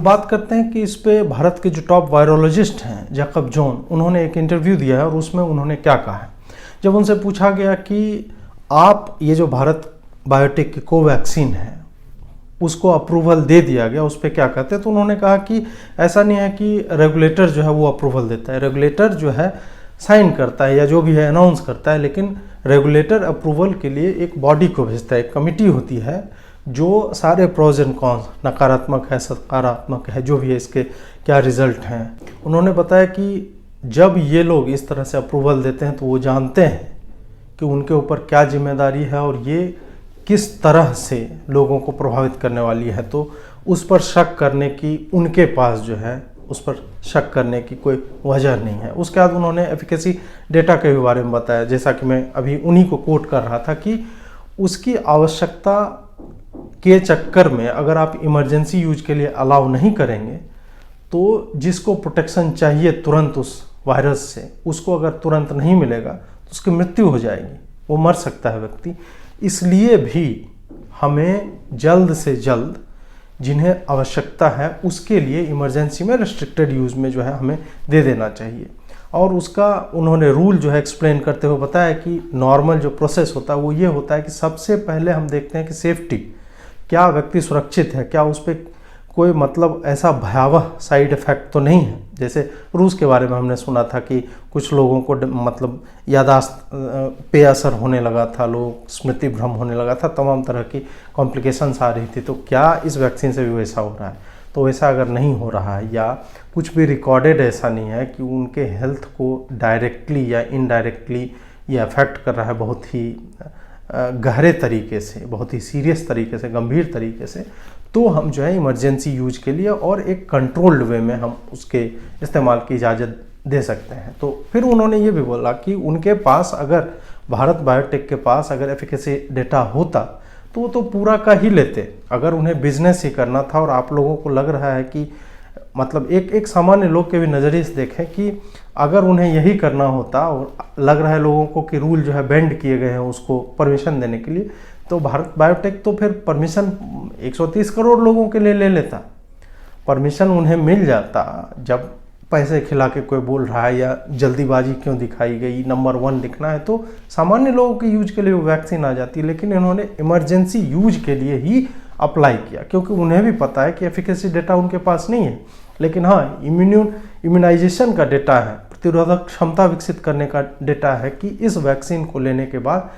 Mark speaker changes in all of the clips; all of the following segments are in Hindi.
Speaker 1: बात करते हैं कि इस पे भारत के जो टॉप वायरोलॉजिस्ट हैं जैकब जॉन, उन्होंने एक इंटरव्यू दिया है और उसमें उन्होंने क्या कहा है। जब उनसे पूछा गया कि आप ये जो भारत बायोटेक की कोवैक्सीन है उसको अप्रूवल दे दिया गया, उस पर क्या कहते हैं, तो उन्होंने कहा कि ऐसा नहीं है कि रेगुलेटर जो है वो अप्रूवल देता है। रेगुलेटर जो है साइन करता है या जो भी है अनाउंस करता है, लेकिन रेगुलेटर अप्रूवल के लिए एक बॉडी को भेजता है, एक कमिटी होती है जो सारे प्रोज एंड कॉन्स, नकारात्मक है सकारात्मक है, जो भी है इसके क्या रिजल्ट हैं, उन्होंने बताया कि जब ये लोग इस तरह से अप्रूवल देते हैं तो वो जानते हैं कि उनके ऊपर क्या जिम्मेदारी है और ये किस तरह से लोगों को प्रभावित करने वाली है। तो उस पर शक करने की उनके पास जो है उस पर शक करने की कोई वजह नहीं है। उसके बाद उन्होंने एफिकेसी डेटा के भी बारे में बताया, जैसा कि मैं अभी उन्हीं को कोट कर रहा था कि उसकी आवश्यकता के चक्कर में अगर आप इमरजेंसी यूज के लिए अलाउ नहीं करेंगे तो जिसको प्रोटेक्शन चाहिए तुरंत उस वायरस से, उसको अगर तुरंत नहीं मिलेगा तो उसकी मृत्यु हो जाएगी, वो मर सकता है व्यक्ति। इसलिए भी हमें जल्द से जल्द जिन्हें आवश्यकता है उसके लिए इमरजेंसी में रेस्ट्रिक्टेड यूज़ में जो है हमें दे देना चाहिए। और उसका उन्होंने रूल जो है एक्सप्लेन करते हुए बताया कि नॉर्मल जो प्रोसेस होता है वो ये होता है कि सबसे पहले हम देखते हैं कि सेफ्टी, क्या व्यक्ति सुरक्षित है, क्या उस पर कोई मतलब ऐसा भयावह साइड इफ़ेक्ट तो नहीं है। जैसे रूस के बारे में हमने सुना था कि कुछ लोगों को मतलब यादाश्त पे असर होने लगा था, लोग स्मृति भ्रम होने लगा था, तमाम तरह की कॉम्प्लिकेशंस आ रही थी। तो क्या इस वैक्सीन से भी वैसा हो रहा है? तो वैसा अगर नहीं हो रहा है या कुछ भी रिकॉर्डेड ऐसा नहीं है कि उनके हेल्थ को डायरेक्टली या इनडायरेक्टली ये अफेक्ट कर रहा है बहुत ही गहरे तरीके से, बहुत ही सीरियस तरीके से, गंभीर तरीके से, तो हम जो है इमरजेंसी यूज के लिए और एक कंट्रोल्ड वे में हम उसके इस्तेमाल की इजाज़त दे सकते हैं। तो फिर उन्होंने ये भी बोला कि उनके पास अगर भारत बायोटेक के पास अगर एफिकेसी डेटा होता तो वो तो पूरा का ही लेते। अगर उन्हें बिजनेस ही करना था और आप लोगों को लग रहा है कि मतलब एक सामान्य लोग के भी नज़रिए से देखें कि अगर उन्हें यही करना होता और लग रहा है लोगों को कि रूल जो है बेंड किए गए हैं उसको परमिशन देने के लिए, तो भारत बायोटेक तो फिर परमिशन 130 करोड़ लोगों के लिए ले लेता। परमिशन उन्हें मिल जाता। जब पैसे खिला के कोई बोल रहा है या जल्दीबाजी क्यों दिखाई गई, नंबर 1 दिखना है, तो सामान्य लोगों के यूज के लिए वो वैक्सीन आ जाती। लेकिन इन्होंने इमरजेंसी यूज के लिए ही अप्लाई किया क्योंकि उन्हें भी पता है कि एफिकेसी डेटा उनके पास नहीं है, लेकिन हाँ इम्यूनाइजेशन का डेटा है, प्रतिरोधक क्षमता विकसित करने का डेटा है कि इस वैक्सीन को लेने के बाद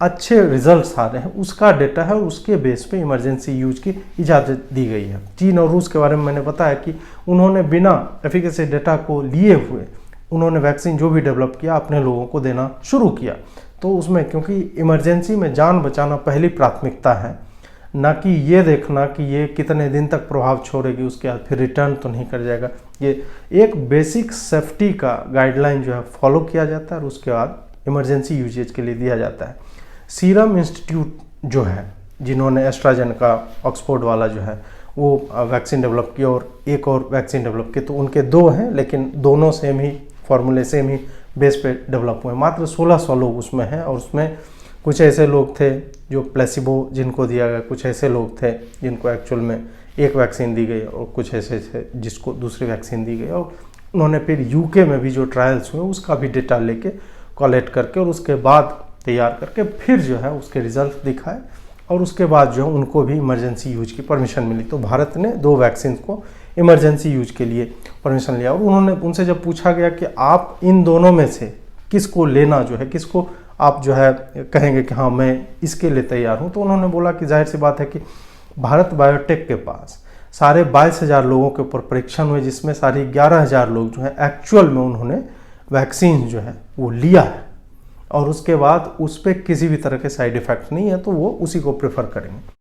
Speaker 1: अच्छे रिजल्ट्स आ रहे हैं, उसका डेटा है और उसके बेस पे इमरजेंसी यूज की इजाज़त दी गई है। चीन और रूस के बारे में मैंने बताया कि उन्होंने बिना एफिकेसी डेटा को लिए हुए उन्होंने वैक्सीन जो भी डेवलप किया अपने लोगों को देना शुरू किया। तो उसमें क्योंकि इमरजेंसी में जान बचाना पहली प्राथमिकता है, ना कि ये देखना कि ये कितने दिन तक प्रभाव छोड़ेगी, उसके बाद फिर रिटर्न तो नहीं कर जाएगा। ये एक बेसिक सेफ्टी का गाइडलाइन जो है फॉलो किया जाता है और उसके बाद इमरजेंसी यूजेज के लिए दिया जाता है। सीरम इंस्टीट्यूट जो है, जिन्होंने एस्ट्राजेनेका ऑक्सफोर्ड वाला जो है वो वैक्सीन डेवलप किया और एक और वैक्सीन डेवलप की, तो उनके 2 हैं लेकिन दोनों सेम ही फॉर्मूले, सेम ही बेस पे डेवलप हुए। मात्र 1600 लोग उसमें हैं और उसमें कुछ ऐसे लोग थे जो प्लेसिबो जिनको दिया गया, कुछ ऐसे लोग थे जिनको एक्चुअल में एक वैक्सीन दी गई और कुछ ऐसे थे जिसको दूसरी वैक्सीन दी गई। और उन्होंने फिर यूके में भी जो ट्रायल्स हुए उसका भी डेटा लेके कलेक्ट करके और उसके बाद तैयार करके फिर जो है उसके रिजल्ट दिखाए और उसके बाद जो है उनको भी इमरजेंसी यूज की परमिशन मिली। तो भारत ने 2 वैक्सीन को इमरजेंसी यूज के लिए परमिशन लिया। और उन्होंने उनसे जब पूछा गया कि आप इन दोनों में से किसको लेना जो है, किसको आप जो है कहेंगे कि हाँ मैं इसके लिए तैयार हूँ, तो उन्होंने बोला कि जाहिर सी बात है कि भारत बायोटेक के पास साढ़े 22,000 लोगों के ऊपर परीक्षण हुए, जिसमें साढ़े 11,000 लोग जो है एक्चुअल में उन्होंने वैक्सीन जो है वो लिया है और उसके बाद उस पर किसी भी तरह के साइड इफ़ेक्ट नहीं है, तो वो उसी को प्रेफर करेंगे।